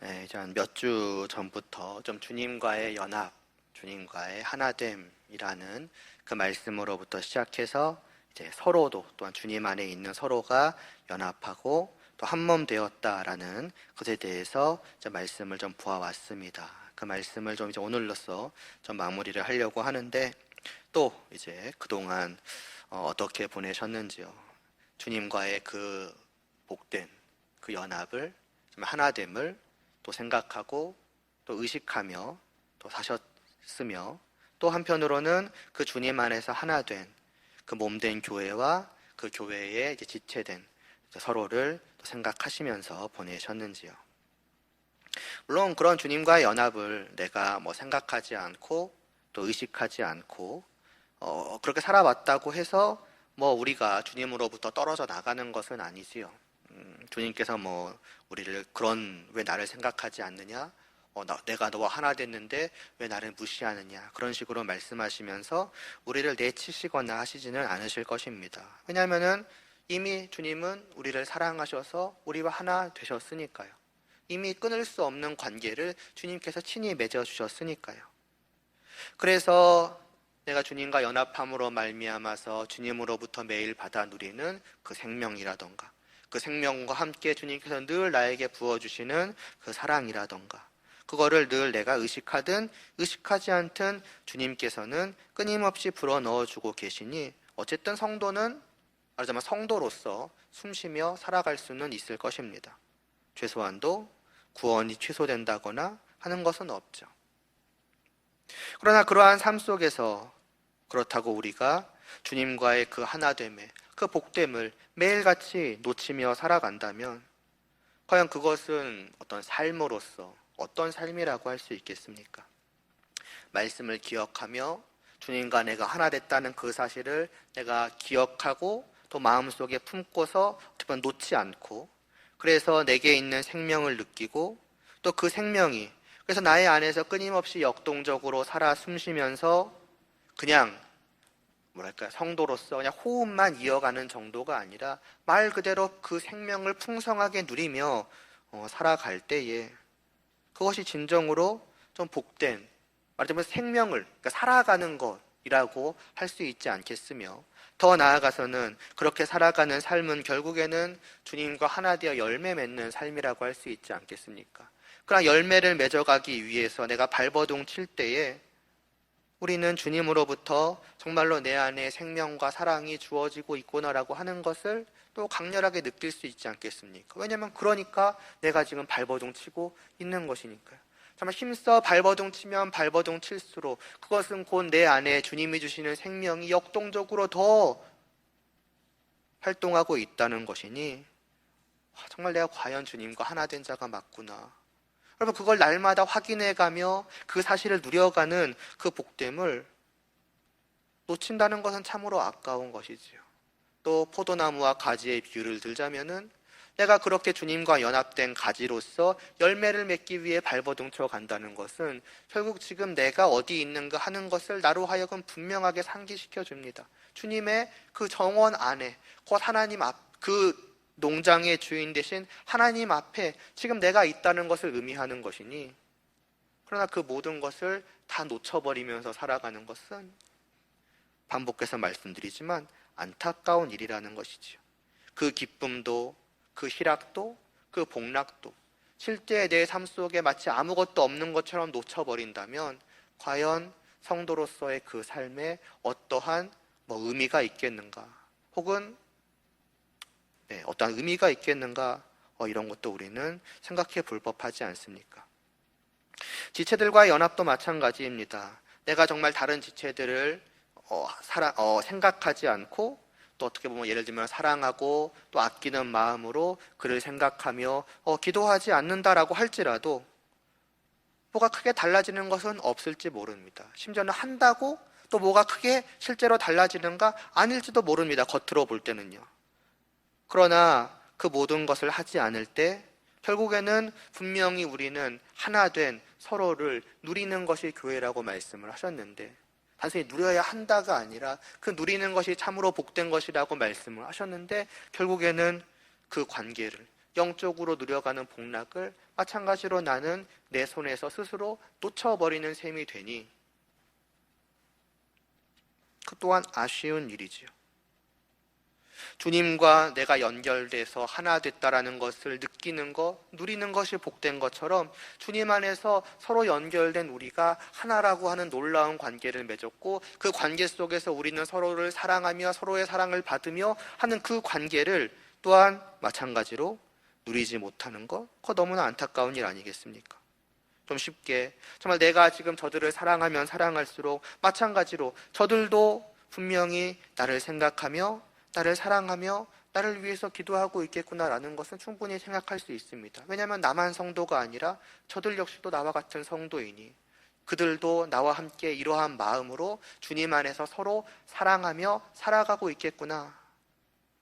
네, 이제 한 몇 주 전부터 좀 주님과의 연합, 주님과의 하나됨이라는 그 말씀으로부터 시작해서 이제 서로도 또한 주님 안에 있는 서로가 연합하고 또 한 몸 되었다라는 것에 대해서 이제 말씀을 좀 보아왔습니다. 그 말씀을 좀 이제 오늘로써 좀 마무리를 하려고 하는데 또 이제 그동안 어떻게 보내셨는지요? 주님과의 그 복된 그 연합을 좀 하나됨을 또 생각하고 또 의식하며 또 사셨으며 또 한편으로는 그 주님 안에서 하나 된 그 몸된 교회와 그 교회의 이제 지체된 서로를 또 생각하시면서 보내셨는지요. 물론 그런 주님과의 연합을 내가 뭐 생각하지 않고 또 의식하지 않고 그렇게 살아왔다고 해서 뭐 우리가 주님으로부터 떨어져 나가는 것은 아니지요. 주님께서 뭐 우리를 그런 왜 나를 생각하지 않느냐? 내가 너와 하나 됐는데 왜 나를 무시하느냐? 그런 식으로 말씀하시면서 우리를 내치시거나 하시지는 않으실 것입니다. 왜냐하면은 이미 주님은 우리를 사랑하셔서 우리와 하나 되셨으니까요. 이미 끊을 수 없는 관계를 주님께서 친히 맺어 주셨으니까요. 그래서 내가 주님과 연합함으로 말미암아서 주님으로부터 매일 받아 누리는 그 생명이라던가 그 생명과 함께 주님께서 늘 나에게 부어주시는 그 사랑이라던가 그거를 늘 내가 의식하든 의식하지 않든 주님께서는 끊임없이 불어넣어주고 계시니 어쨌든 성도는 말하자면 성도로서 숨쉬며 살아갈 수는 있을 것입니다. 최소한도 구원이 취소된다거나 하는 것은 없죠. 그러나 그러한 삶 속에서 그렇다고 우리가 주님과의 그 하나됨에 그 복됨을 매일같이 놓치며 살아간다면 과연 그것은 어떤 삶으로서 어떤 삶이라고 할 수 있겠습니까? 말씀을 기억하며 주님과 내가 하나 됐다는 그 사실을 내가 기억하고 또 마음속에 품고서 어떻게 놓지 않고 그래서 내게 있는 생명을 느끼고 또 그 생명이 그래서 나의 안에서 끊임없이 역동적으로 살아 숨쉬면서 그냥 뭐랄까 성도로서 그냥 호흡만 이어가는 정도가 아니라 말 그대로 그 생명을 풍성하게 누리며 살아갈 때에 그것이 진정으로 좀 복된 말하자면 생명을 그러니까 살아가는 것이라고 할 수 있지 않겠으며 더 나아가서는 그렇게 살아가는 삶은 결국에는 주님과 하나 되어 열매 맺는 삶이라고 할 수 있지 않겠습니까? 그러나 열매를 맺어가기 위해서 내가 발버둥 칠 때에 우리는 주님으로부터 정말로 내 안에 생명과 사랑이 주어지고 있구나라고 하는 것을 또 강렬하게 느낄 수 있지 않겠습니까? 왜냐하면 그러니까 내가 지금 발버둥 치고 있는 것이니까요. 정말 힘써 발버둥 치면 발버둥 칠수록 그것은 곧 내 안에 주님이 주시는 생명이 역동적으로 더 활동하고 있다는 것이니 정말 내가 과연 주님과 하나 된 자가 맞구나. 여러분 그걸 날마다 확인해가며 그 사실을 누려가는 그 복됨을 놓친다는 것은 참으로 아까운 것이지요. 또 포도나무와 가지의 비유를 들자면은 내가 그렇게 주님과 연합된 가지로서 열매를 맺기 위해 발버둥 쳐 간다는 것은 결국 지금 내가 어디 있는가 하는 것을 나로 하여금 분명하게 상기시켜 줍니다. 주님의 그 정원 안에 곧 하나님 그 농장의 주인 되신 하나님 앞에 지금 내가 있다는 것을 의미하는 것이니 그러나 그 모든 것을 다 놓쳐버리면서 살아가는 것은 반복해서 말씀드리지만 안타까운 일이라는 것이지요. 그 기쁨도 그 희락도 그 복락도 실제 내 삶 속에 마치 아무것도 없는 것처럼 놓쳐버린다면 과연 성도로서의 그 삶에 어떠한 의미가 있겠는가 혹은 어떠한 의미가 있겠는가 이런 것도 우리는 생각해 볼 법하지 않습니까? 지체들과의 연합도 마찬가지입니다. 내가 정말 다른 지체들을 생각하지 않고 또 어떻게 보면 예를 들면 사랑하고 또 아끼는 마음으로 그를 생각하며 기도하지 않는다라고 할지라도 뭐가 크게 달라지는 것은 없을지 모릅니다. 심지어는 한다고 또 뭐가 크게 실제로 달라지는가 아닐지도 모릅니다. 겉으로 볼 때는요. 그러나 그 모든 것을 하지 않을 때 결국에는 분명히 우리는 하나 된 서로를 누리는 것이 교회라고 말씀을 하셨는데 단순히 누려야 한다가 아니라 그 누리는 것이 참으로 복된 것이라고 말씀을 하셨는데 결국에는 그 관계를 영적으로 누려가는 복락을 마찬가지로 나는 내 손에서 스스로 놓쳐버리는 셈이 되니 그 또한 아쉬운 일이지요. 주님과 내가 연결돼서 하나 됐다라는 것을 느끼는 것, 누리는 것이 복된 것처럼 주님 안에서 서로 연결된 우리가 하나라고 하는 놀라운 관계를 맺었고 그 관계 속에서 우리는 서로를 사랑하며 서로의 사랑을 받으며 하는 그 관계를 또한 마찬가지로 누리지 못하는 것, 그거 너무나 안타까운 일 아니겠습니까? 좀 쉽게 정말 내가 지금 저들을 사랑하면 사랑할수록 마찬가지로 저들도 분명히 나를 생각하며 나를 사랑하며 나를 위해서 기도하고 있겠구나라는 것은 충분히 생각할 수 있습니다. 왜냐하면 나만 성도가 아니라 저들 역시도 나와 같은 성도이니 그들도 나와 함께 이러한 마음으로 주님 안에서 서로 사랑하며 살아가고 있겠구나.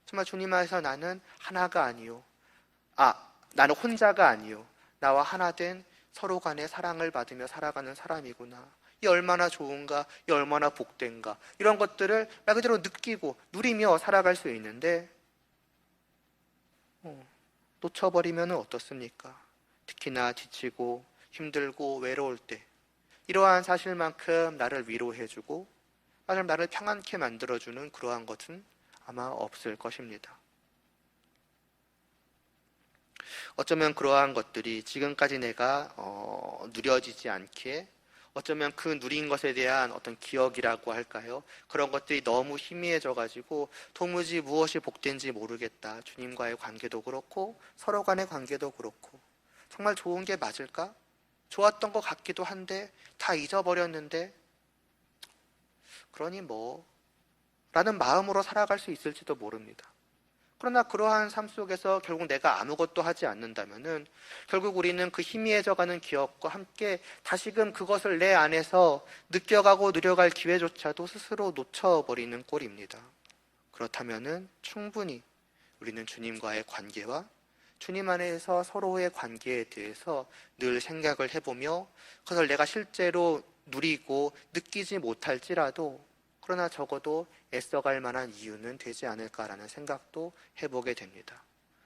정말 주님 안에서 나는 하나가 아니요, 나는 혼자가 아니요, 나와 하나 된 서로 간의 사랑을 받으며 살아가는 사람이구나. 이 얼마나 좋은가, 이 얼마나 복된가, 이런 것들을 말 그대로 느끼고 누리며 살아갈 수 있는데 놓쳐버리면 어떻습니까? 특히나 지치고 힘들고 외로울 때 이러한 사실만큼 나를 위로해주고 나를 평안케 만들어주는 그러한 것은 아마 없을 것입니다. 어쩌면 그러한 것들이 지금까지 내가 누려지지 않기에 어쩌면 그 누린 것에 대한 어떤 기억이라고 할까요? 그런 것들이 너무 희미해져 가지고 도무지 무엇이 복된지 모르겠다. 주님과의 관계도 그렇고 서로 간의 관계도 그렇고 정말 좋은 게 맞을까? 좋았던 것 같기도 한데 다 잊어버렸는데 그러니 뭐 라는 마음으로 살아갈 수 있을지도 모릅니다. 그러나 그러한 삶 속에서 결국 내가 아무것도 하지 않는다면은 결국 우리는 그 희미해져가는 기억과 함께 다시금 그것을 내 안에서 느껴가고 누려갈 기회조차도 스스로 놓쳐버리는 꼴입니다. 그렇다면은 충분히 우리는 주님과의 관계와 주님 안에서 서로의 관계에 대해서 늘 생각을 해보며 그것을 내가 실제로 누리고 느끼지 못할지라도 그러나 적어도 애써갈 만한 이유는 되지 않을까라는 생각도 해보게 됩니다.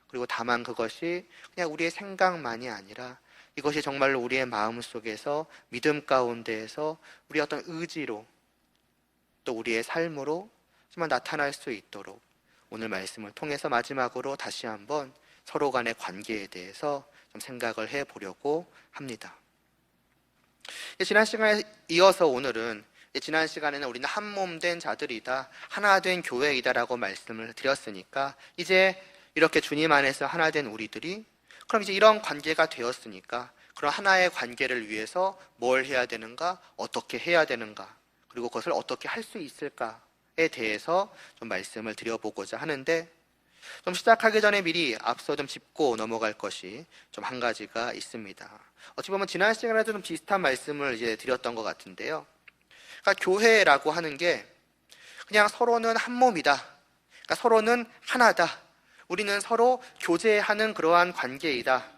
그리고 다만 그것이 그냥 우리의 생각만이 아니라 이것이 정말로 우리의 마음속에서 믿음 가운데에서 우리의 어떤 의지로 또 우리의 삶으로 정말 나타날 수 있도록 오늘 말씀을 통해서 마지막으로 다시 한번 서로 간의 관계에 대해서 좀 생각을 해보려고 합니다. 지난 시간에 이어서 오늘은 지난 시간에는 우리는 한 몸 된 자들이다, 하나 된 교회이다라고 말씀을 드렸으니까 이제 이렇게 주님 안에서 하나 된 우리들이 그럼 이제 이런 관계가 되었으니까 그런 하나의 관계를 위해서 뭘 해야 되는가, 어떻게 해야 되는가, 그리고 그것을 어떻게 할 수 있을까에 대해서 좀 말씀을 드려보고자 하는데 좀 시작하기 전에 미리 앞서 좀 짚고 넘어갈 것이 좀 한 가지가 있습니다. 어찌 보면 지난 시간에도 좀 비슷한 말씀을 이제 드렸던 것 같은데요. 그러니까 교회라고 하는 게 그냥 서로는 한 몸이다. 그러니까 서로는 하나다. 우리는 서로 교제하는 그러한 관계이다.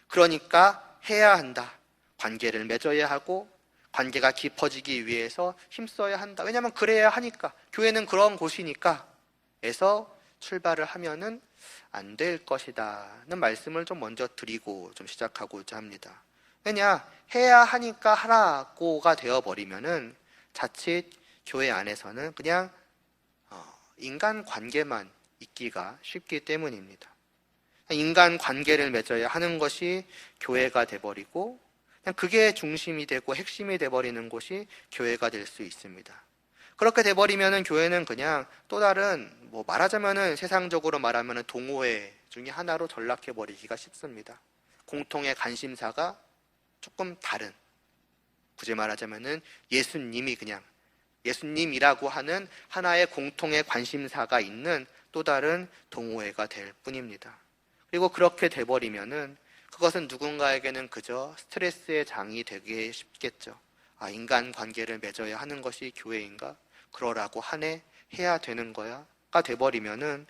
그러니까 해야 한다. 관계를 맺어야 하고 관계가 깊어지기 위해서 힘써야 한다. 왜냐하면 그래야 하니까. 교회는 그런 곳이니까. 에서 출발을 하면은 안 될 것이다는 말씀을 좀 먼저 드리고 좀 시작하고자 합니다. 왜냐? 해야 하니까 하라고가 되어버리면은 자칫 교회 안에서는 그냥 인간 관계만 있기가 쉽기 때문입니다. 인간 관계를 맺어야 하는 것이 교회가 돼버리고 그냥 그게 중심이 되고 핵심이 돼버리는 곳이 교회가 될 수 있습니다. 그렇게 돼버리면은 교회는 그냥 또 다른 말하자면은 세상적으로 말하면은 동호회 중에 하나로 전락해버리기가 쉽습니다. 공통의 관심사가 조금 다른, 굳이 말하자면은 예수님이라고 하는 하나의 공통의 관심사가 있는 또 다른 동호회가 될 뿐입니다. 그리고 그렇게 돼버리면은 그것은 누군가에게는 그저 스트레스의 장이 되기 쉽겠죠. 인간 관계를 맺어야 하는 것이 교회인가? 그러라고 하네? 해야 되는 거야? 가 돼버리면은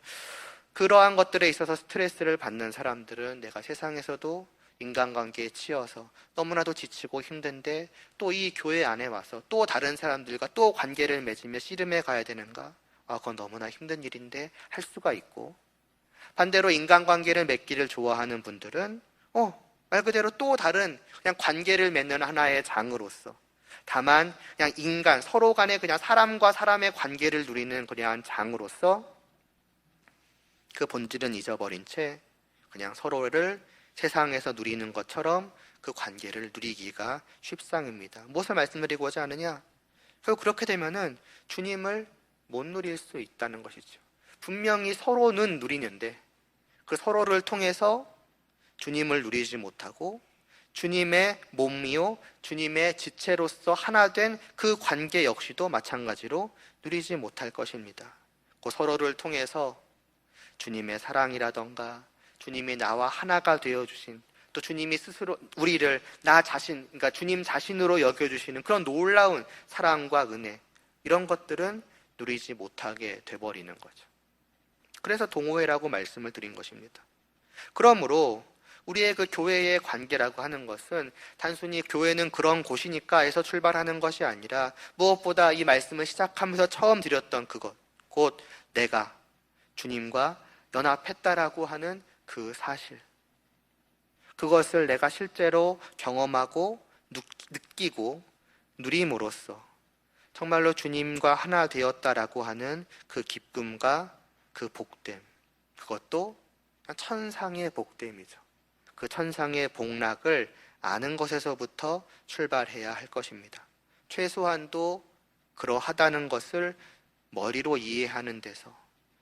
그러한 것들에 있어서 스트레스를 받는 사람들은 내가 세상에서도 인간관계에 치여서 너무나도 지치고 힘든데 또 이 교회 안에 와서 또 다른 사람들과 또 관계를 맺으며 씨름해 가야 되는가? 그건 너무나 힘든 일인데 할 수가 있고 반대로 인간관계를 맺기를 좋아하는 분들은 말 그대로 또 다른 그냥 관계를 맺는 하나의 장으로서, 다만 그냥 인간 서로 간에 그냥 사람과 사람의 관계를 누리는 그냥 장으로서 그 본질은 잊어버린 채 그냥 서로를 세상에서 누리는 것처럼 그 관계를 누리기가 쉽상입니다. 무엇을 말씀드리고자 하느냐? 결국 그렇게 되면은 주님을 못 누릴 수 있다는 것이죠. 분명히 서로는 누리는데 그 서로를 통해서 주님을 누리지 못하고 주님의 몸이요 주님의 지체로서 하나 된 그 관계 역시도 마찬가지로 누리지 못할 것입니다. 그 서로를 통해서 주님의 사랑이라던가 주님이 나와 하나가 되어주신, 또 주님이 스스로 우리를 나 자신, 그러니까 주님 자신으로 여겨주시는 그런 놀라운 사랑과 은혜, 이런 것들은 누리지 못하게 돼버리는 거죠. 그래서 동호회라고 말씀을 드린 것입니다. 그러므로 우리의 그 교회의 관계라고 하는 것은 단순히 교회는 그런 곳이니까 해서 출발하는 것이 아니라 무엇보다 이 말씀을 시작하면서 처음 드렸던 그것, 곧 내가 주님과 연합했다라고 하는 그 사실, 그것을 내가 실제로 경험하고 느끼고 누림으로써 정말로 주님과 하나 되었다라고 하는 그 기쁨과 그 복됨, 그것도 천상의 복됨이죠. 그 천상의 복락을 아는 것에서부터 출발해야 할 것입니다. 최소한도 그러하다는 것을 머리로 이해하는 데서,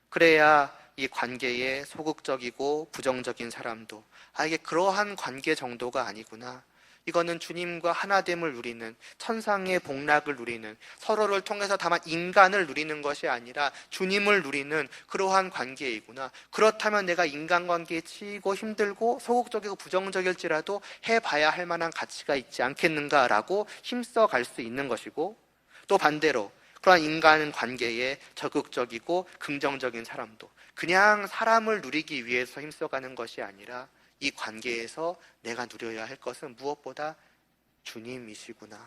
그래야 이 관계에 소극적이고 부정적인 사람도 이게 그러한 관계 정도가 아니구나, 이거는 주님과 하나됨을 누리는, 천상의 복락을 누리는, 서로를 통해서 다만 인간을 누리는 것이 아니라 주님을 누리는 그러한 관계이구나, 그렇다면 내가 인간관계에 치이고 힘들고 소극적이고 부정적일지라도 해봐야 할 만한 가치가 있지 않겠는가라고 힘써 갈 수 있는 것이고, 또 반대로 그러한 인간 관계에 적극적이고 긍정적인 사람도 그냥 사람을 누리기 위해서 힘써가는 것이 아니라 이 관계에서 내가 누려야 할 것은 무엇보다 주님이시구나,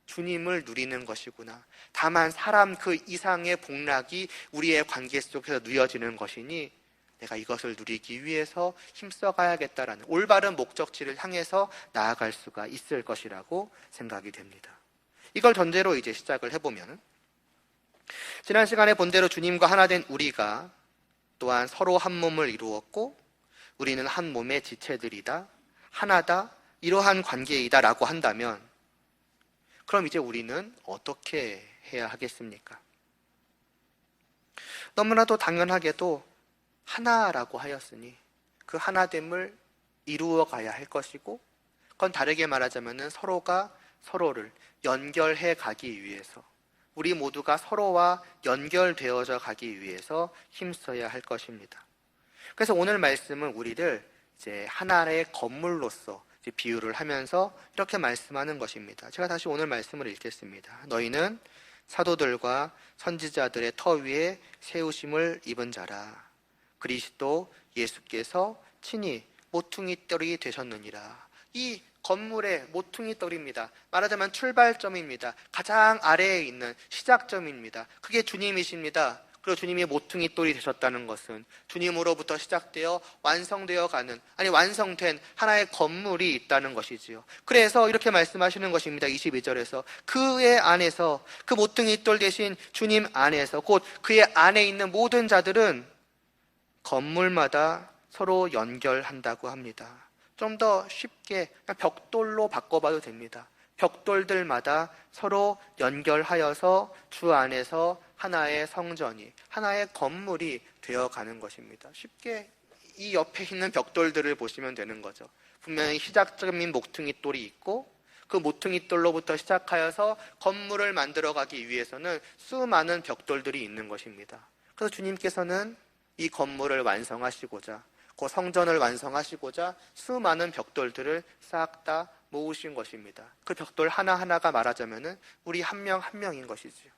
주님을 누리는 것이구나, 다만 사람 그 이상의 복락이 우리의 관계 속에서 누려지는 것이니 내가 이것을 누리기 위해서 힘써가야겠다라는 올바른 목적지를 향해서 나아갈 수가 있을 것이라고 생각이 됩니다. 이걸 전제로 이제 시작을 해보면, 지난 시간에 본 대로 주님과 하나 된 우리가 또한 서로 한 몸을 이루었고 우리는 한 몸의 지체들이다, 하나다, 이러한 관계이다 라고 한다면, 그럼 이제 우리는 어떻게 해야 하겠습니까? 너무나도 당연하게도 하나라고 하였으니 그 하나됨을 이루어 가야 할 것이고, 그건 다르게 말하자면 서로가 서로를 연결해 가기 위해서, 우리 모두가 서로와 연결되어져 가기 위해서 힘써야 할 것입니다. 그래서 오늘 말씀은 우리를 이제 하나의 건물로서 이제 비유를 하면서 이렇게 말씀하는 것입니다. 제가 다시 오늘 말씀을 읽겠습니다. 너희는 사도들과 선지자들의 터 위에 세우심을 입은 자라. 그리스도 예수께서 친히 모퉁이돌이 되셨느니라. 이 건물의 모퉁이돌입니다. 말하자면 출발점입니다. 가장 아래에 있는 시작점입니다. 그게 주님이십니다. 그리고 주님이 모퉁이돌이 되셨다는 것은 주님으로부터 시작되어 완성되어 가는, 아니 완성된 하나의 건물이 있다는 것이지요. 그래서 이렇게 말씀하시는 것입니다. 22절에서 그의 안에서, 그 모퉁이돌 대신 주님 안에서, 곧 그의 안에 있는 모든 자들은 건물마다 서로 연결한다고 합니다. 좀 더 쉽게 벽돌로 바꿔봐도 됩니다. 벽돌들마다 서로 연결하여서 주 안에서 하나의 성전이, 하나의 건물이 되어가는 것입니다. 쉽게 이 옆에 있는 벽돌들을 보시면 되는 거죠. 분명히 시작점인 모퉁이돌이 있고 그 모퉁이돌로부터 시작하여서 건물을 만들어가기 위해서는 수많은 벽돌들이 있는 것입니다. 그래서 주님께서는 이 건물을 완성하시고자, 그 성전을 완성하시고자 수많은 벽돌들을 싹 다 모으신 것입니다. 그 벽돌 하나하나가 말하자면 우리 한 명 한 명인 것이지요.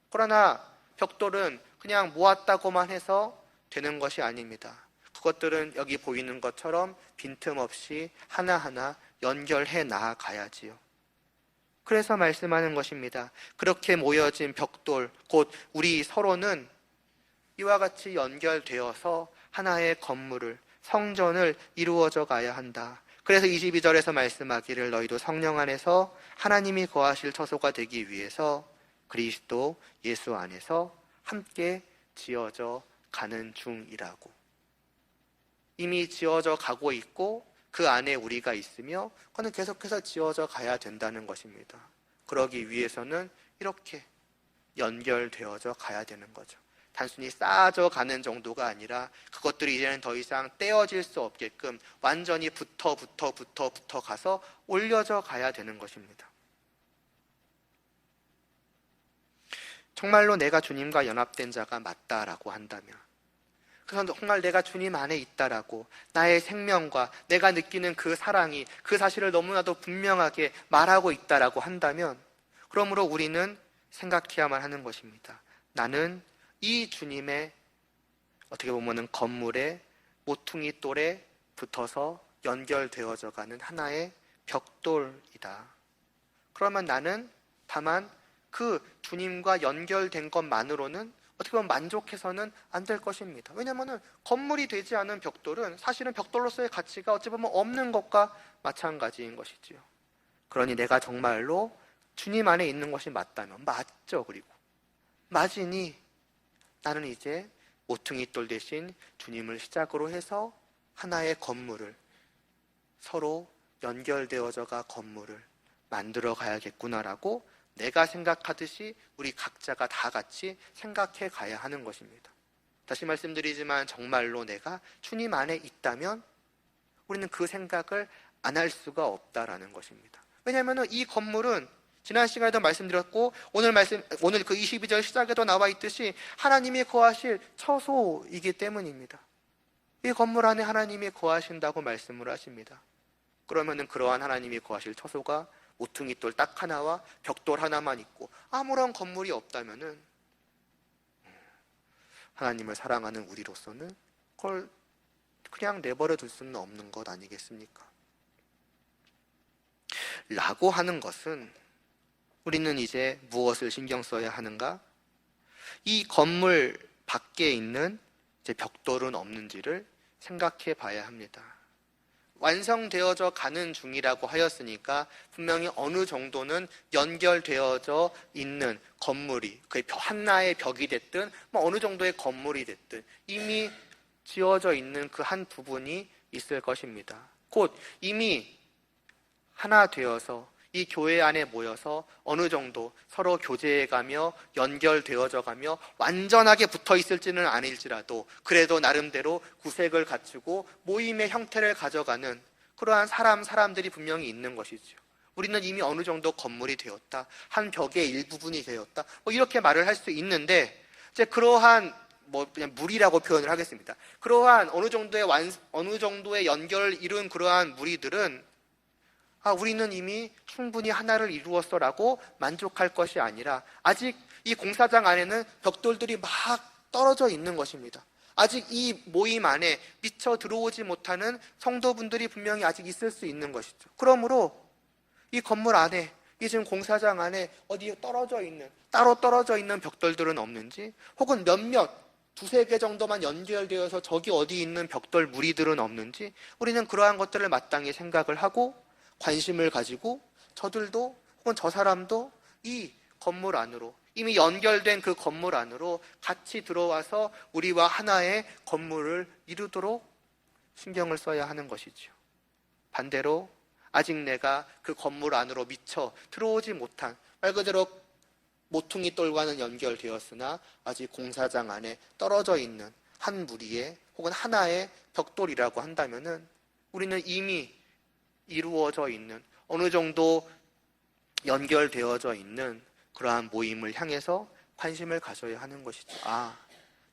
그러나 벽돌은 그냥 모았다고만 해서 되는 것이 아닙니다. 그것들은 여기 보이는 것처럼 빈틈없이 하나하나 연결해 나아가야지요. 그래서 말씀하는 것입니다. 그렇게 모여진 벽돌, 곧 우리 서로는 이와 같이 연결되어서 하나의 건물을, 성전을 이루어져 가야 한다. 그래서 22절에서 말씀하기를 너희도 성령 안에서 하나님이 거하실 처소가 되기 위해서 그리스도 예수 안에서 함께 지어져 가는 중이라고. 이미 지어져 가고 있고 그 안에 우리가 있으며 그는 계속해서 지어져 가야 된다는 것입니다. 그러기 위해서는 이렇게 연결되어져 가야 되는 거죠. 단순히 쌓아져 가는 정도가 아니라 그것들이 이제는 더 이상 떼어질 수 없게끔 완전히 붙어 가서 올려져 가야 되는 것입니다. 정말로 내가 주님과 연합된 자가 맞다라고 한다면, 그래서 정말 내가 주님 안에 있다라고 나의 생명과 내가 느끼는 그 사랑이 그 사실을 너무나도 분명하게 말하고 있다라고 한다면, 그러므로 우리는 생각해야만 하는 것입니다. 나는 이 주님의 어떻게 보면은 건물에 모퉁이 돌에 붙어서 연결되어져 가는 하나의 벽돌이다. 그러면 나는 다만 그 주님과 연결된 것만으로는 어떻게 보면 만족해서는 안 될 것입니다. 왜냐하면 건물이 되지 않은 벽돌은 사실은 벽돌로서의 가치가 어찌 보면 없는 것과 마찬가지인 것이지요. 그러니 내가 정말로 주님 안에 있는 것이 맞다면, 맞죠. 그리고 맞으니 나는 이제 모퉁이돌 대신 주님을 시작으로 해서 하나의 건물을, 서로 연결되어져가 건물을 만들어 가야겠구나라고 내가 생각하듯이 우리 각자가 다 같이 생각해 가야 하는 것입니다. 다시 말씀드리지만 정말로 내가 주님 안에 있다면 우리는 그 생각을 안 할 수가 없다라는 것입니다. 왜냐하면 이 건물은 지난 시간에도 말씀드렸고 오늘 그 22절 시작에도 나와 있듯이 하나님이 거하실 처소이기 때문입니다. 이 건물 안에 하나님이 거하신다고 말씀을 하십니다. 그러면은 그러한 하나님이 거하실 처소가 모퉁이돌 딱 하나와 벽돌 하나만 있고 아무런 건물이 없다면은 하나님을 사랑하는 우리로서는 그걸 그냥 내버려 둘 수는 없는 것 아니겠습니까? 라고 하는 것은 우리는 이제 무엇을 신경 써야 하는가? 이 건물 밖에 있는 이제 벽돌은 없는지를 생각해 봐야 합니다. 완성되어져 가는 중이라고 하였으니까 분명히 어느 정도는 연결되어져 있는 건물이, 그 하나의 벽이 됐든 어느 정도의 건물이 됐든 이미 지어져 있는 그 한 부분이 있을 것입니다. 곧 이미 하나 되어서 이 교회 안에 모여서 어느 정도 서로 교제해가며 연결되어져 가며 완전하게 붙어 있을지는 아닐지라도 그래도 나름대로 구색을 갖추고 모임의 형태를 가져가는 그러한 사람들이 분명히 있는 것이죠. 우리는 이미 어느 정도 건물이 되었다, 한 벽의 일부분이 되었다, 이렇게 말을 할 수 있는데, 이제 그러한 그냥 무리라고 표현을 하겠습니다. 그러한 어느 정도의 연결을 이룬 그러한 무리들은 우리는 이미 충분히 하나를 이루었어라고 만족할 것이 아니라 아직 이 공사장 안에는 벽돌들이 막 떨어져 있는 것입니다. 아직 이 모임 안에 미처 들어오지 못하는 성도분들이 분명히 아직 있을 수 있는 것이죠. 그러므로 이 건물 안에, 이 지금 공사장 안에 어디 따로 떨어져 있는 벽돌들은 없는지, 혹은 두세 개 정도만 연결되어서 저기 어디 있는 벽돌 무리들은 없는지 우리는 그러한 것들을 마땅히 생각을 하고 관심을 가지고 저들도 혹은 저 사람도 이 건물 안으로, 이미 연결된 그 건물 안으로 같이 들어와서 우리와 하나의 건물을 이루도록 신경을 써야 하는 것이죠. 반대로 아직 내가 그 건물 안으로 미처 들어오지 못한, 말 그대로 모퉁이돌과는 연결되었으나 아직 공사장 안에 떨어져 있는 한 무리의 혹은 하나의 벽돌이라고 한다면은 우리는 이미 이루어져 있는, 어느 정도 연결되어져 있는 그러한 모임을 향해서 관심을 가져야 하는 것이죠.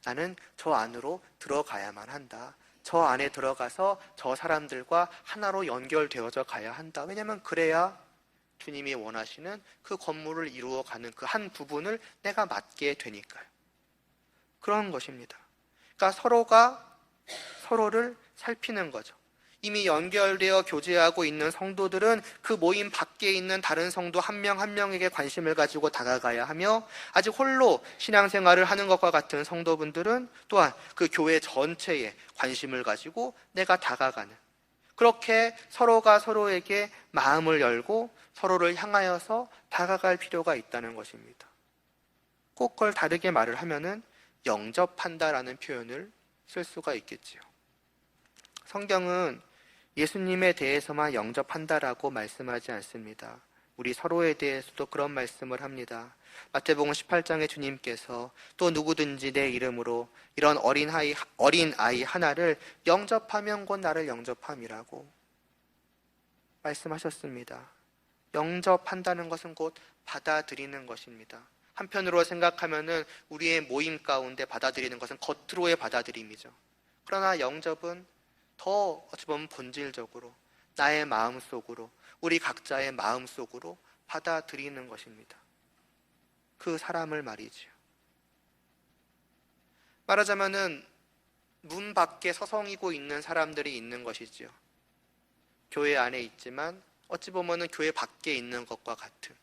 나는 저 안으로 들어가야만 한다. 저 안에 들어가서 저 사람들과 하나로 연결되어져 가야 한다. 왜냐하면 그래야 주님이 원하시는 그 건물을 이루어가는 그 한 부분을 내가 맡게 되니까요. 그런 것입니다. 그러니까 서로가 서로를 살피는 거죠. 이미 연결되어 교제하고 있는 성도들은 그 모임 밖에 있는 다른 성도 한 명 한 명에게 관심을 가지고 다가가야 하며, 아직 홀로 신앙생활을 하는 것과 같은 성도분들은 또한 그 교회 전체에 관심을 가지고 내가 다가가는, 그렇게 서로가 서로에게 마음을 열고 서로를 향하여서 다가갈 필요가 있다는 것입니다. 꼭 그걸 다르게 말을 하면은 영접한다라는 표현을 쓸 수가 있겠지요. 성경은 예수님에 대해서만 영접한다라고 말씀하지 않습니다. 우리 서로에 대해서도 그런 말씀을 합니다. 마태복음 18장에 주님께서 또 누구든지 내 이름으로 이런 어린아이 하나를 영접하면 곧 나를 영접함이라고 말씀하셨습니다. 영접한다는 것은 곧 받아들이는 것입니다. 한편으로 생각하면은 우리의 모임 가운데 받아들이는 것은 겉으로의 받아들임이죠. 그러나 영접은 더 어찌 보면 본질적으로 나의 마음속으로, 우리 각자의 마음속으로 받아들이는 것입니다. 그 사람을 말이지요. 말하자면은 문 밖에 서성이고 있는 사람들이 있는 것이지요. 교회 안에 있지만 어찌 보면은 교회 밖에 있는 것과 같은,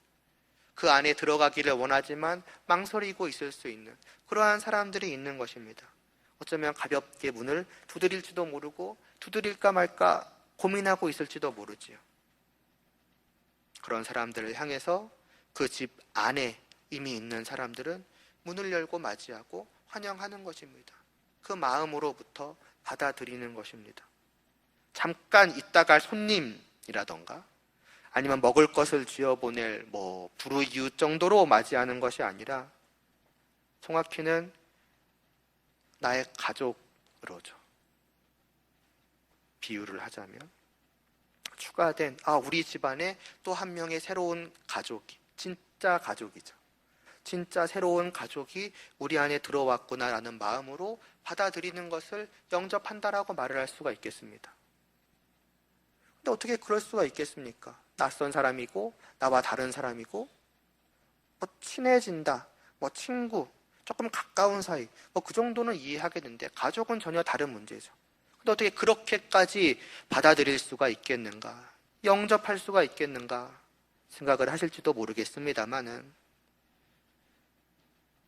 그 안에 들어가기를 원하지만 망설이고 있을 수 있는 그러한 사람들이 있는 것입니다. 어쩌면 가볍게 문을 두드릴지도 모르고 두드릴까 말까 고민하고 있을지도 모르지요. 그런 사람들을 향해서 그 집 안에 이미 있는 사람들은 문을 열고 맞이하고 환영하는 것입니다. 그 마음으로부터 받아들이는 것입니다. 잠깐 있다 갈 손님이라던가 아니면 먹을 것을 쥐어보낼 불우이웃 정도로 맞이하는 것이 아니라 정확히는 나의 가족으로죠. 비유를 하자면 추가된 우리 집안에 또 한 명의 새로운 가족이, 진짜 가족이죠. 진짜 새로운 가족이 우리 안에 들어왔구나라는 마음으로 받아들이는 것을 영접한다라고 말을 할 수가 있겠습니다. 근데 어떻게 그럴 수가 있겠습니까? 낯선 사람이고 나와 다른 사람이고 친해진다, 친구, 조금 가까운 사이 그 정도는 이해하겠는데 가족은 전혀 다른 문제죠. 근데 어떻게 그렇게까지 받아들일 수가 있겠는가, 영접할 수가 있겠는가 생각을 하실지도 모르겠습니다만은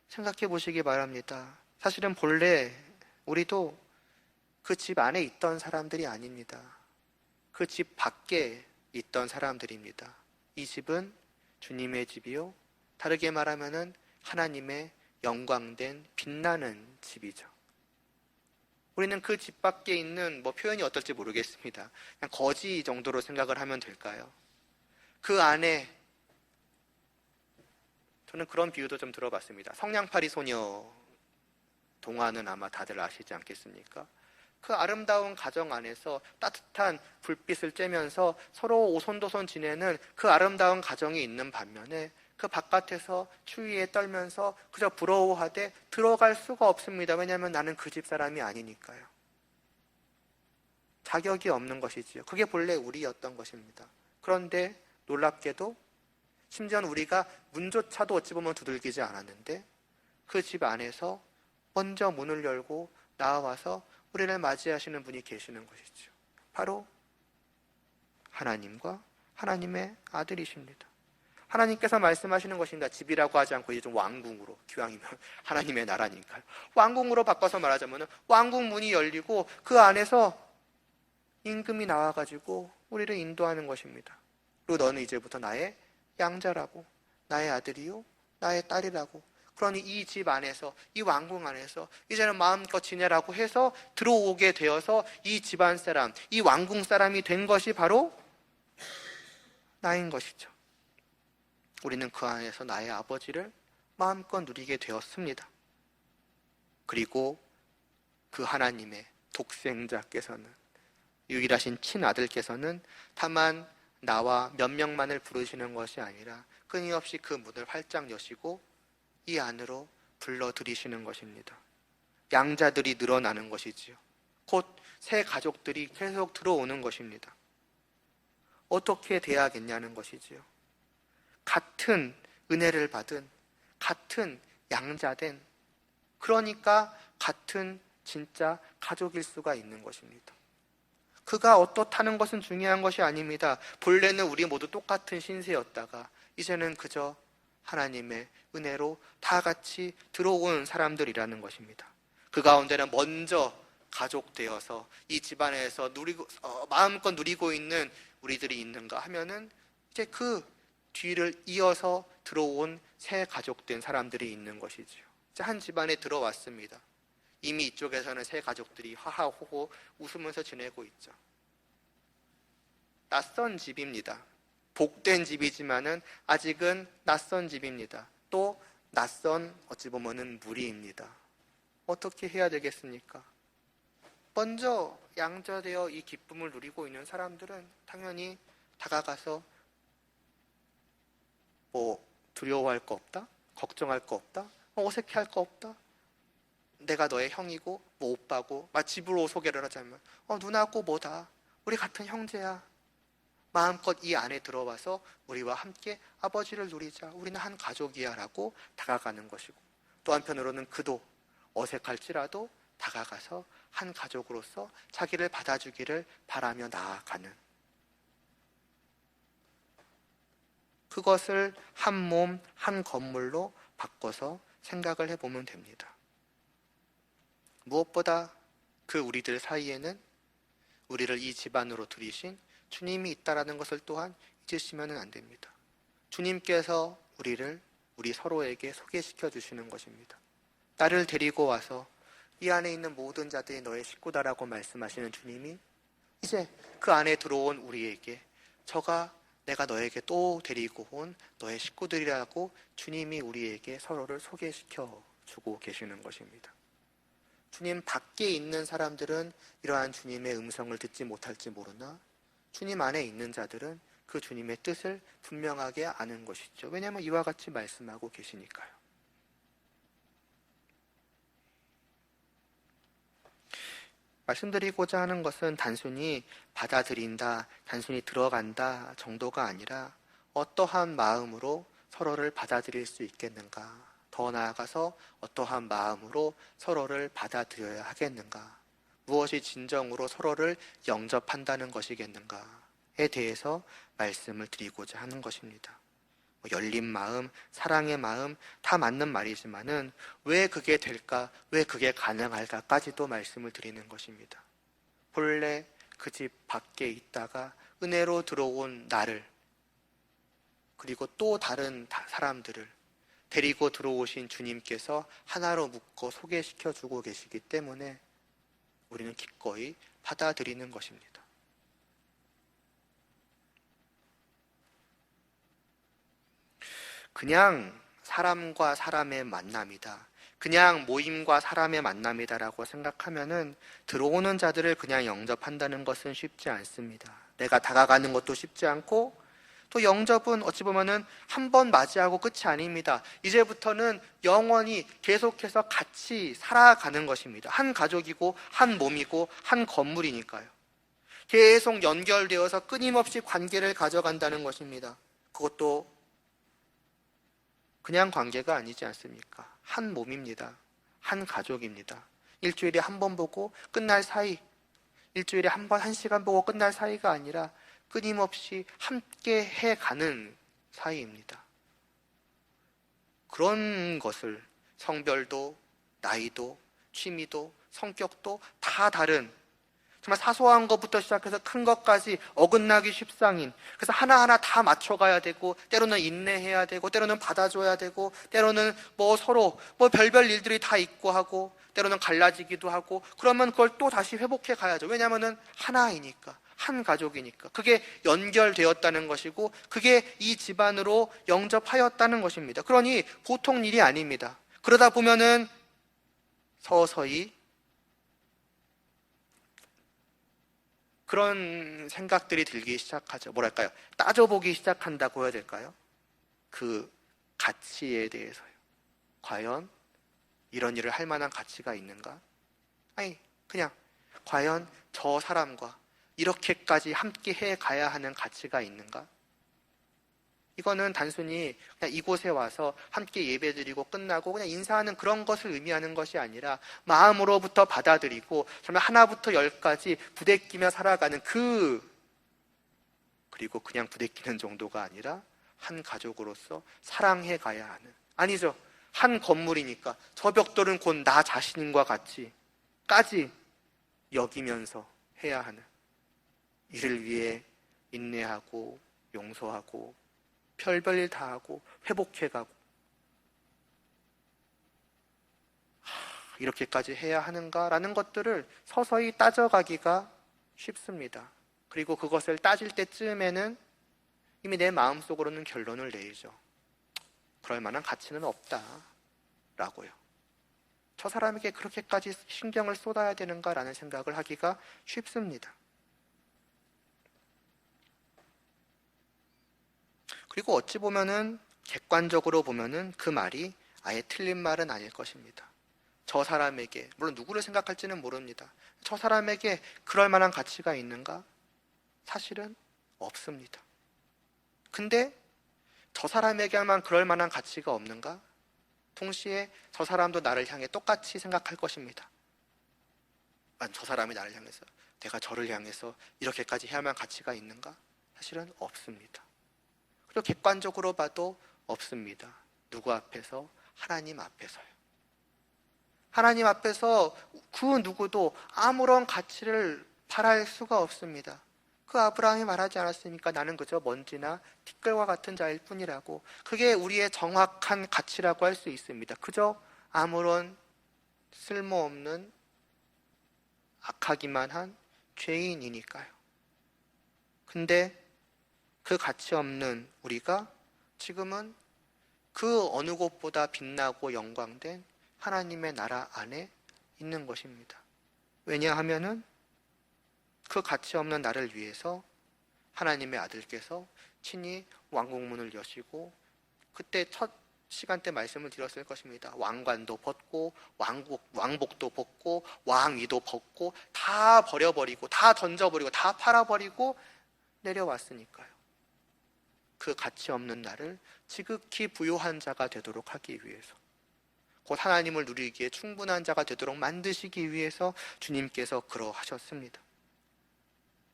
생각해 보시기 바랍니다. 사실은 본래 우리도 그 집 안에 있던 사람들이 아닙니다. 그 집 밖에 있던 사람들입니다. 이 집은 주님의 집이요, 다르게 말하면은 하나님의 영광된 빛나는 집이죠. 우리는 그 집 밖에 있는 표현이 어떨지 모르겠습니다. 그냥 거지 정도로 생각을 하면 될까요? 그 안에 저는 그런 비유도 좀 들어봤습니다. 성냥팔이 소녀 동화는 아마 다들 아시지 않겠습니까? 그 아름다운 가정 안에서 따뜻한 불빛을 쬐면서 서로 오손도손 지내는 그 아름다운 가정이 있는 반면에 그 바깥에서 추위에 떨면서 그저 부러워하되 들어갈 수가 없습니다. 왜냐하면 나는 그 집 사람이 아니니까요. 자격이 없는 것이지요. 그게 본래 우리였던 것입니다. 그런데 놀랍게도 심지어는 우리가 문조차도 어찌 보면 두들기지 않았는데 그 집 안에서 먼저 문을 열고 나와서 우리를 맞이하시는 분이 계시는 것이죠. 바로 하나님과 하나님의 아들이십니다. 하나님께서 말씀하시는 것입니다. 집이라고 하지 않고 이제 좀 왕궁으로, 기왕이면 하나님의 나라니까요. 왕궁으로 바꿔서 말하자면 왕궁 문이 열리고 그 안에서 임금이 나와가지고 우리를 인도하는 것입니다. 그리고 너는 이제부터 나의 양자라고, 나의 아들이요, 나의 딸이라고. 그러니 이 집 안에서, 이 왕궁 안에서 이제는 마음껏 지내라고 해서 들어오게 되어서 이 집안 사람, 이 왕궁 사람이 된 것이 바로 나인 것이죠. 우리는 그 안에서 나의 아버지를 마음껏 누리게 되었습니다. 그리고 그 하나님의 독생자께서는, 유일하신 친아들께서는 다만 나와 몇 명만을 부르시는 것이 아니라 끊임없이 그 문을 활짝 여시고 이 안으로 불러들이시는 것입니다. 양자들이 늘어나는 것이지요. 곧 새 가족들이 계속 들어오는 것입니다. 어떻게 돼야겠냐는 것이지요. 같은 은혜를 받은, 같은 양자된, 그러니까 같은 진짜 가족일 수가 있는 것입니다. 그가 어떻다는 것은 중요한 것이 아닙니다. 본래는 우리 모두 똑같은 신세였다가 이제는 그저 하나님의 은혜로 다 같이 들어온 사람들이라는 것입니다. 그 가운데는 먼저 가족되어서 이 집안에서 마음껏 누리고 있는 우리들이 있는가 하면은 이제 그 뒤를 이어서 들어온 새 가족된 사람들이 있는 것이죠. 이제 한 집안에 들어왔습니다. 이미 이쪽에서는 새 가족들이 하하호호 웃으면서 지내고 있죠. 낯선 집입니다. 복된 집이지만은 아직은 낯선 집입니다. 또 낯선 어찌 보면은 무리입니다. 어떻게 해야 되겠습니까? 먼저 양자되어 이 기쁨을 누리고 있는 사람들은 당연히 다가가서 두려워할 거 없다? 걱정할 거 없다? 어색해할 거 없다? 내가 너의 형이고 오빠고 집으로 소개를 하자면 누나고 뭐다? 우리 같은 형제야. 마음껏 이 안에 들어와서 우리와 함께 아버지를 누리자. 우리는 한 가족이야 라고 다가가는 것이고, 또 한편으로는 그도 어색할지라도 다가가서 한 가족으로서 자기를 받아주기를 바라며 나아가는, 그것을 한 몸, 한 건물로 바꿔서 생각을 해보면 됩니다. 무엇보다 그 우리들 사이에는 우리를 이 집안으로 들이신 주님이 있다라는 것을 또한 잊으시면 안 됩니다. 주님께서 우리 서로에게 소개시켜 주시는 것입니다. 나를 데리고 와서 이 안에 있는 모든 자들이 너의 식구다라고 말씀하시는 주님이 이제 그 안에 들어온 우리에게 내가 너에게 또 데리고 온 너의 식구들이라고 주님이 우리에게 서로를 소개시켜 주고 계시는 것입니다. 주님 밖에 있는 사람들은 이러한 주님의 음성을 듣지 못할지 모르나 주님 안에 있는 자들은 그 주님의 뜻을 분명하게 아는 것이죠. 왜냐하면 이와 같이 말씀하고 계시니까요. 말씀드리고자 하는 것은 단순히 받아들인다, 단순히 들어간다 정도가 아니라 어떠한 마음으로 서로를 받아들일 수 있겠는가, 더 나아가서 어떠한 마음으로 서로를 받아들여야 하겠는가, 무엇이 진정으로 서로를 영접한다는 것이겠는가에 대해서 말씀을 드리고자 하는 것입니다. 열린 마음, 사랑의 마음 다 맞는 말이지만은 왜 그게 될까, 왜 그게 가능할까까지도 말씀을 드리는 것입니다. 본래 그 집 밖에 있다가 은혜로 들어온 나를, 그리고 또 다른 사람들을 데리고 들어오신 주님께서 하나로 묶어 소개시켜 주고 계시기 때문에 우리는 기꺼이 받아들이는 것입니다. 그냥 사람과 사람의 만남이다, 그냥 모임과 사람의 만남이다라고 생각하면은 들어오는 자들을 그냥 영접한다는 것은 쉽지 않습니다. 내가 다가가는 것도 쉽지 않고, 또 영접은 어찌 보면은 한 번 맞이하고 끝이 아닙니다. 이제부터는 영원히 계속해서 같이 살아가는 것입니다. 한 가족이고 한 몸이고 한 건물이니까요. 계속 연결되어서 끊임없이 관계를 가져간다는 것입니다. 그것도 그냥 관계가 아니지 않습니까? 한 몸입니다. 한 가족입니다. 일주일에 한 번 보고 끝날 사이, 일주일에 한 번, 1시간 보고 끝날 사이가 아니라 끊임없이 함께 해가는 사이입니다. 그런 것을 성별도, 나이도, 취미도, 성격도 다 다른, 정말 사소한 것부터 시작해서 큰 것까지 어긋나기 십상인, 그래서 하나하나 다 맞춰가야 되고, 때로는 인내해야 되고, 때로는 받아줘야 되고, 때로는 서로 별별 일들이 다 있고 하고, 때로는 갈라지기도 하고, 그러면 그걸 또 다시 회복해 가야죠. 왜냐하면 하나이니까, 한 가족이니까. 그게 연결되었다는 것이고, 그게 이 집안으로 영접하였다는 것입니다. 그러니 보통 일이 아닙니다. 그러다 보면은 서서히 그런 생각들이 들기 시작하죠. 뭐랄까요? 따져보기 시작한다고 해야 될까요? 그 가치에 대해서요. 과연 이런 일을 할 만한 가치가 있는가? 아니, 그냥 과연 저 사람과 이렇게까지 함께 해 가야 하는 가치가 있는가? 이거는 단순히 그냥 이곳에 와서 함께 예배드리고 끝나고 그냥 인사하는 그런 것을 의미하는 것이 아니라 마음으로부터 받아들이고 정말 하나부터 열까지 부대끼며 살아가는 그리고 그냥 부대끼는 정도가 아니라 한 가족으로서 사랑해 가야 하는, 아니죠, 한 건물이니까 저 벽돌은 곧 나 자신과 같이까지 여기면서 해야 하는, 이를 위해 인내하고 용서하고 별별 다 하고 회복해가고 이렇게까지 해야 하는가라는 것들을 서서히 따져가기가 쉽습니다. 그리고 그것을 따질 때쯤에는 이미 내 마음속으로는 결론을 내리죠. 그럴 만한 가치는 없다라고요. 저 사람에게 그렇게까지 신경을 쏟아야 되는가라는 생각을 하기가 쉽습니다. 그리고 어찌 보면은, 객관적으로 보면은 그 말이 아예 틀린 말은 아닐 것입니다. 저 사람에게, 물론 누구를 생각할지는 모릅니다. 저 사람에게 그럴 만한 가치가 있는가? 사실은 없습니다. 근데 저 사람에게만 그럴 만한 가치가 없는가? 동시에 저 사람도 나를 향해 똑같이 생각할 것입니다. 저 사람이 나를 향해서, 내가 저를 향해서 이렇게까지 해야만 가치가 있는가? 사실은 없습니다. 그리고 객관적으로 봐도 없습니다. 누구 앞에서? 하나님 앞에서요. 하나님 앞에서 그 누구도 아무런 가치를 바랄 수가 없습니다. 그 아브라함이 말하지 않았습니까? 나는 그저 먼지나 티끌과 같은 자일 뿐이라고. 그게 우리의 정확한 가치라고 할 수 있습니다. 그저 아무런 쓸모없는 악하기만 한 죄인이니까요. 근데 그 가치 없는 우리가 지금은 그 어느 곳보다 빛나고 영광된 하나님의 나라 안에 있는 것입니다. 왜냐하면은 그 가치 없는 나를 위해서 하나님의 아들께서 친히 왕국문을 여시고, 그때 첫 시간 때 말씀을 드렸을 것입니다. 왕관도 벗고 왕복도 벗고 왕위도 벗고 다 버려버리고 다 던져버리고 다 팔아버리고 내려왔으니까요. 그 가치 없는 나를 지극히 부요한 자가 되도록 하기 위해서, 곧 하나님을 누리기에 충분한 자가 되도록 만드시기 위해서 주님께서 그러하셨습니다.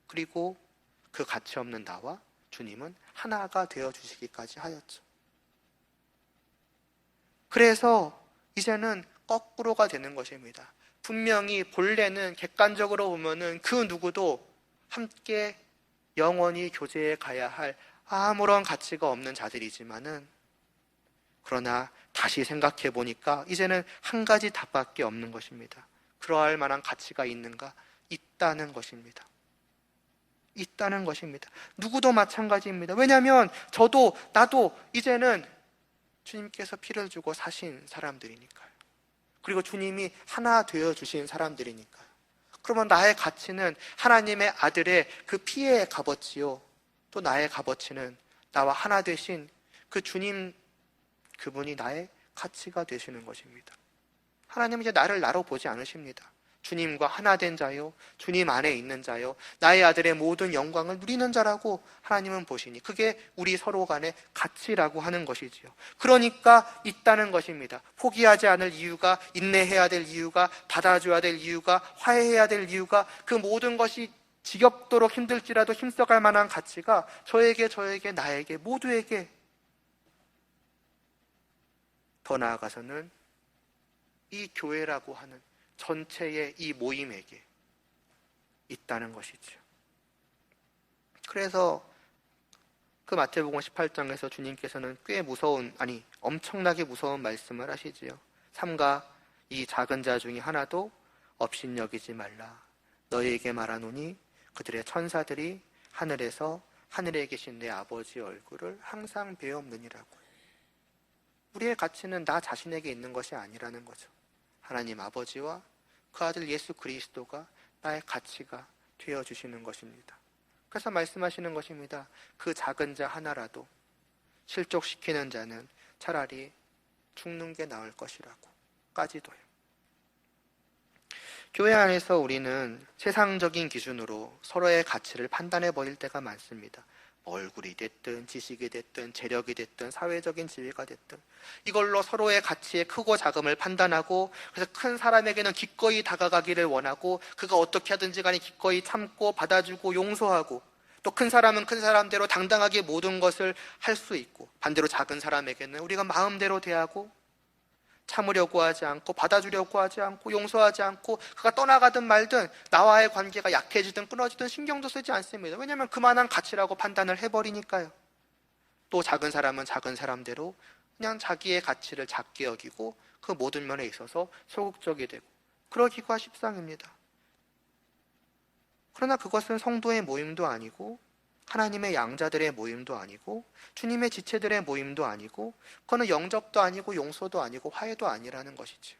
그리고 그 가치 없는 나와 주님은 하나가 되어주시기까지 하였죠. 그래서 이제는 거꾸로가 되는 것입니다. 분명히 본래는 객관적으로 보면은 그 누구도 함께 영원히 교제에 가야 할 아무런 가치가 없는 자들이지만은, 그러나 다시 생각해 보니까 이제는 한 가지 답밖에 없는 것입니다. 그러할 만한 가치가 있는가? 있다는 것입니다. 있다는 것입니다. 누구도 마찬가지입니다. 왜냐하면 저도 나도 이제는 주님께서 피를 주고 사신 사람들이니까요. 그리고 주님이 하나 되어주신 사람들이니까요. 그러면 나의 가치는 하나님의 아들의 그 피에 값어치요, 또 나의 값어치는 나와 하나 되신 그 주님, 그분이 나의 가치가 되시는 것입니다. 하나님은 이제 나를 나로 보지 않으십니다. 주님과 하나 된 자요, 주님 안에 있는 자요, 나의 아들의 모든 영광을 누리는 자라고 하나님은 보시니, 그게 우리 서로 간의 가치라고 하는 것이지요. 그러니까 있다는 것입니다. 포기하지 않을 이유가, 인내해야 될 이유가, 받아줘야 될 이유가, 화해해야 될 이유가, 그 모든 것이 지겹도록 힘들지라도 힘써갈 만한 가치가 저에게, 나에게, 모두에게, 더 나아가서는 이 교회라고 하는 전체의 이 모임에게 있다는 것이죠. 그래서 그 마태복음 18장에서 주님께서는 꽤 무서운, 엄청나게 무서운 말씀을 하시지요. 삼가 이 작은 자 중에 하나도 업신여기지 말라. 너희에게 말하노니 그들의 천사들이 하늘에서 하늘에 계신 내 아버지의 얼굴을 항상 배옵느니라고. 우리의 가치는 나 자신에게 있는 것이 아니라는 거죠. 하나님 아버지와 그 아들 예수 그리스도가 나의 가치가 되어주시는 것입니다. 그래서 말씀하시는 것입니다. 그 작은 자 하나라도 실족시키는 자는 차라리 죽는 게 나을 것이라고 까지도요. 교회 안에서 우리는 세상적인 기준으로 서로의 가치를 판단해 버릴 때가 많습니다. 얼굴이 됐든 지식이 됐든 재력이 됐든 사회적인 지위가 됐든 이걸로 서로의 가치의 크고 작음을 판단하고, 그래서 큰 사람에게는 기꺼이 다가가기를 원하고 그가 어떻게 하든지 간에 기꺼이 참고 받아주고 용서하고, 또 큰 사람은 큰 사람대로 당당하게 모든 것을 할 수 있고, 반대로 작은 사람에게는 우리가 마음대로 대하고 참으려고 하지 않고 받아주려고 하지 않고 용서하지 않고, 그가 떠나가든 말든 나와의 관계가 약해지든 끊어지든 신경도 쓰지 않습니다. 왜냐하면 그만한 가치라고 판단을 해버리니까요. 또 작은 사람은 작은 사람대로 그냥 자기의 가치를 작게 여기고 그 모든 면에 있어서 소극적이 되고 그러기가 십상입니다. 그러나 그것은 성도의 모임도 아니고 하나님의 양자들의 모임도 아니고 주님의 지체들의 모임도 아니고, 그거는 영접도 아니고 용서도 아니고 화해도 아니라는 것이지요.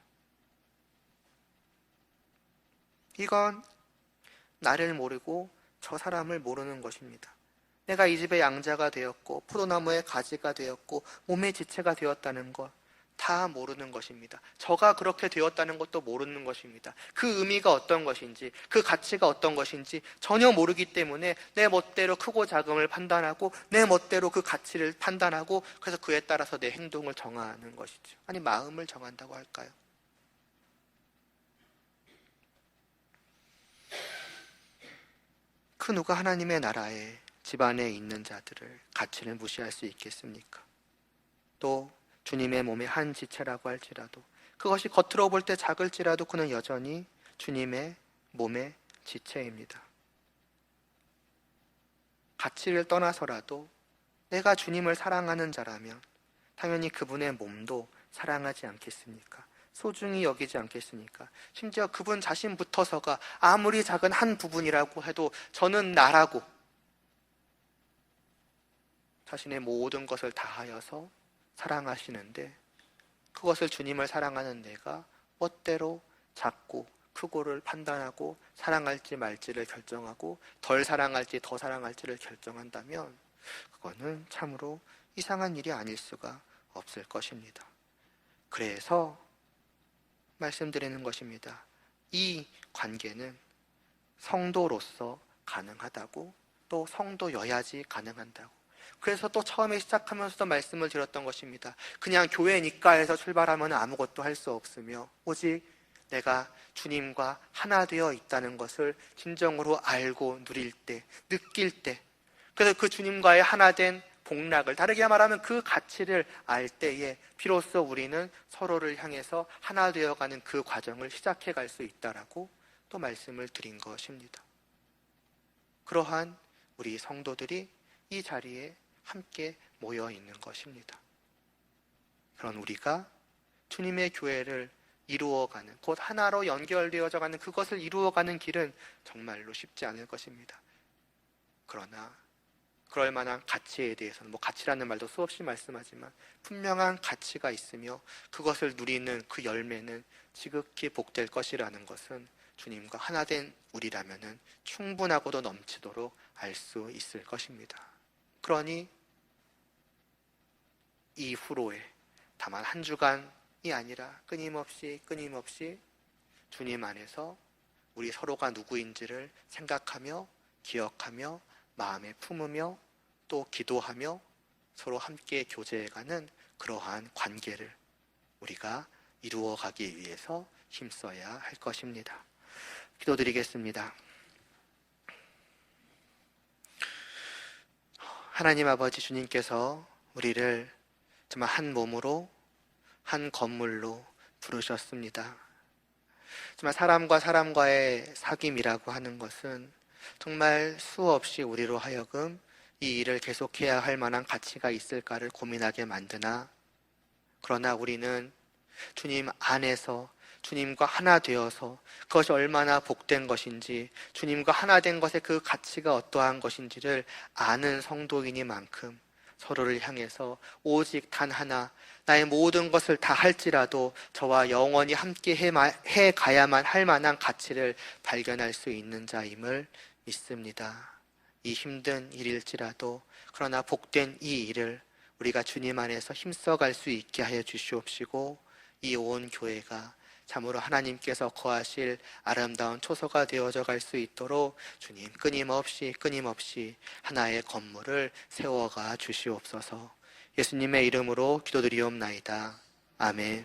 이건 나를 모르고 저 사람을 모르는 것입니다. 내가 이 집의 양자가 되었고 포도나무의 가지가 되었고 몸의 지체가 되었다는 것 다 모르는 것입니다. 저가 그렇게 되었다는 것도 모르는 것입니다. 그 의미가 어떤 것인지, 그 가치가 어떤 것인지 전혀 모르기 때문에 내 멋대로 크고 작음을 판단하고 내 멋대로 그 가치를 판단하고, 그래서 그에 따라서 내 행동을 정하는 것이죠. 아니, 마음을 정한다고 할까요? 그 누가 하나님의 나라에 집안에 있는 자들을 가치를 무시할 수 있겠습니까? 또 주님의 몸의 한 지체라고 할지라도, 그것이 겉으로 볼 때 작을지라도 그는 여전히 주님의 몸의 지체입니다. 가치를 떠나서라도 내가 주님을 사랑하는 자라면 당연히 그분의 몸도 사랑하지 않겠습니까? 소중히 여기지 않겠습니까? 심지어 그분 자신부터서가 아무리 작은 한 부분이라고 해도 저는 나라고 자신의 모든 것을 다하여서 사랑하시는데, 그것을 주님을 사랑하는 내가 멋대로 작고 크고를 판단하고 사랑할지 말지를 결정하고 덜 사랑할지 더 사랑할지를 결정한다면 그거는 참으로 이상한 일이 아닐 수가 없을 것입니다. 그래서 말씀드리는 것입니다. 이 관계는 성도로서 가능하다고, 또 성도여야지 가능한다고. 그래서 또 처음에 시작하면서도 말씀을 드렸던 것입니다. 그냥 교회니까 해서 출발하면 아무것도 할 수 없으며 오직 내가 주님과 하나 되어 있다는 것을 진정으로 알고 누릴 때, 느낄 때, 그래서 그 주님과의 하나 된 복락을, 다르게 말하면 그 가치를 알 때에 비로소 우리는 서로를 향해서 하나 되어가는 그 과정을 시작해 갈 수 있다라고 또 말씀을 드린 것입니다. 그러한 우리 성도들이 이 자리에 함께 모여 있는 것입니다. 그런 우리가 주님의 교회를 이루어가는, 곧 하나로 연결되어져 가는 그것을 이루어가는 길은 정말로 쉽지 않을 것입니다. 그러나 그럴 만한 가치에 대해서는, 가치라는 말도 수없이 말씀하지만 분명한 가치가 있으며 그것을 누리는 그 열매는 지극히 복될 것이라는 것은 주님과 하나 된 우리라면은 충분하고도 넘치도록 알 수 있을 것입니다. 그러니 이후로의 다만 한 주간이 아니라 끊임없이 주님 안에서 우리 서로가 누구인지를 생각하며 기억하며 마음에 품으며 또 기도하며 서로 함께 교제해가는 그러한 관계를 우리가 이루어가기 위해서 힘써야 할 것입니다. 기도드리겠습니다. 하나님 아버지, 주님께서 우리를 정말 한 몸으로 한 건물로 부르셨습니다. 정말 사람과 사람과의 사귐이라고 하는 것은 정말 수없이 우리로 하여금 이 일을 계속해야 할 만한 가치가 있을까를 고민하게 만드나, 그러나 우리는 주님 안에서 주님과 하나 되어서 그것이 얼마나 복된 것인지, 주님과 하나 된 것의 그 가치가 어떠한 것인지를 아는 성도이니만큼 서로를 향해서 오직 단 하나, 나의 모든 것을 다 할지라도 저와 영원히 함께 해 가야만 할 만한 가치를 발견할 수 있는 자임을 믿습니다. 이 힘든 일일지라도, 그러나 복된 이 일을 우리가 주님 안에서 힘써갈 수 있게 하여 주시옵시고, 이 온 교회가 참으로 하나님께서 거하실 아름다운 초소가 되어져 갈 수 있도록 주님 끊임없이 하나의 건물을 세워가 주시옵소서. 예수님의 이름으로 기도드리옵나이다. 아멘.